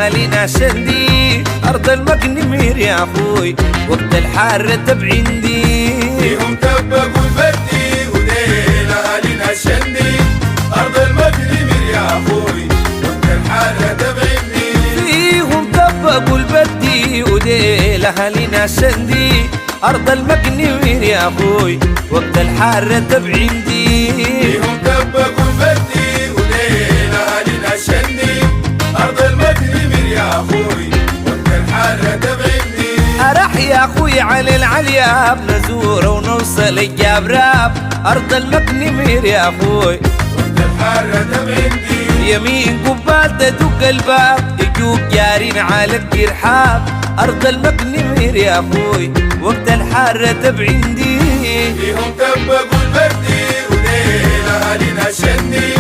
لأهالينا شندي أرض المقنمير يا أخوي وقت الحارة تبع عندي فيهم تبقوا البدي وديل أهالينا شندي أرض المقنمير يا أخوي وقت الحارة تبع عندي فيهم تبقوا البدي وديل أهالينا شندي أرض المقنمير يا أخوي وقت الحارة تبع عندي فيهم تبقوا البدي وديل أهالينا شندي أرض المقنمير يا أخوي وقت الحارة تبع عندي أرح يا أخوي على العلياب نزور ونوصل الجابراب أرض المقنمير يا أخوي وقت الحارة تبع عندي يمين قبال تدق الباب يجوك جارين على الترحاب أرض المقنمير يا أخوي وقت الحارة تبع عندي فيهم تبقوا البدي وديل أهالينا شندي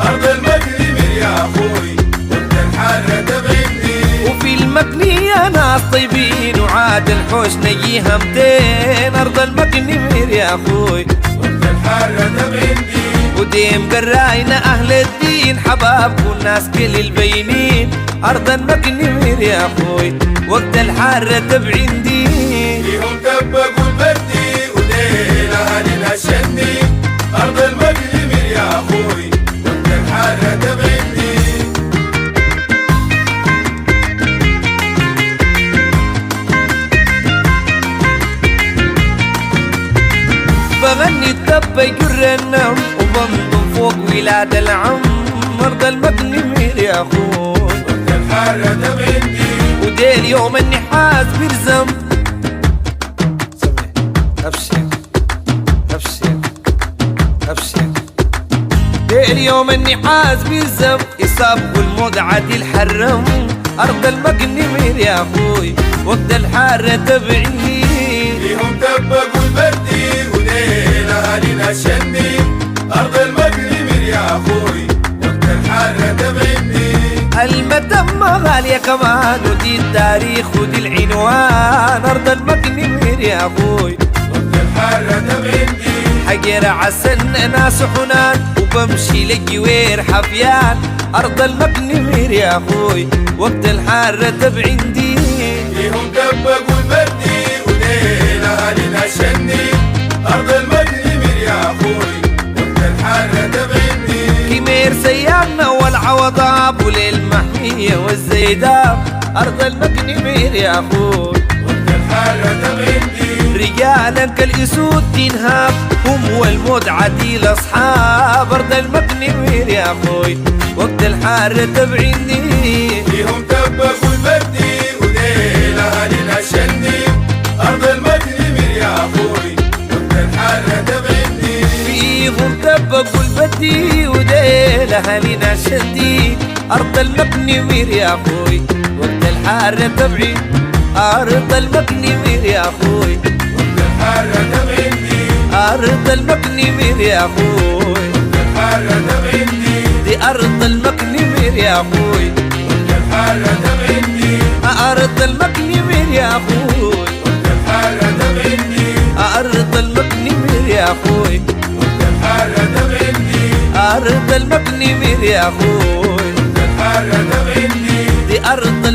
أرض المقنمير يا أخوي وقت الحارة تبع عندي وفي المقنية ناس طيبين وعاد الحوش نجيها 200 أرض المقنمير يا أخوي وقت الحارة تبع عندي وديم قراينا أهل الدين حباب والناس كل البينين أرض المقنمير يا أخوي وقت الحارة تبع عندي فيهم تبقوا البدي وديل أهالينا شندي أرض المقنمير يا أخوي وقت الحارة تبع عندي بغني الدب يجر النم وبنضم فوق ولاد العم أرض المقنمير يا أخوي وقت الحارة تبع عندي وديل يوم النحاس بيرزم أبشر أبشر أبشر ديل يوم النحاس بيرزم يصب الموت عادي الحرم أرض المقنمير يا أخوي وقت الحارة تبع عندي فيهم تبقوا البدي وديل أهالينا شندي أرض المقنمير يا أخوي وقت الحارة تبع عندي المتمة غالية كمان ودي التاريخ ودي العنوان أرض المقنمير يا أخوي وقت الحارة تبع عندي حجر عسن ناس حنان وبمشي لجوير حفيان أرض المقنمير يا أخوي وقت الحارة تبع عندي فيهم تبقوا البدي وديل أهالينا شندي أرض المقنمير يا أخوي وقت الحارة تبع عندي كمير سيارنا والعوضاب وللمحمية والزيداب أرض المقنمير يا أخوي وقت الحارة تبع عندي رجالا كالأسود تنهاب هم والموت عديل أصحاب أرض المقنمير يا أخوي وقت الحارة تبع عندي فيهم تبقوا البدي وديل أهالينا شندي أرض المقنمير يا أخوي وقت الحارة تبع عندي فيهم تبقوا البدي وديل أهالينا شندي أرض المقنمير يا أخوي وقت الحارة تبعي أرض المقنمير يا أخوي وقت الحارة تبع عندي أرض المقنمير يا أخوي وقت الحارة تبع عندي دي أرض المقنمير يا أخوي وقت الحارة تبع عندي أرض المقنمير يا أخوي وقت الحارة تبع عندي أرض المقنمير يا أخوي وقت الحارة تبع عندي أرض المقنمير يا أخوي وقت الحارة تبع عندي دي أرض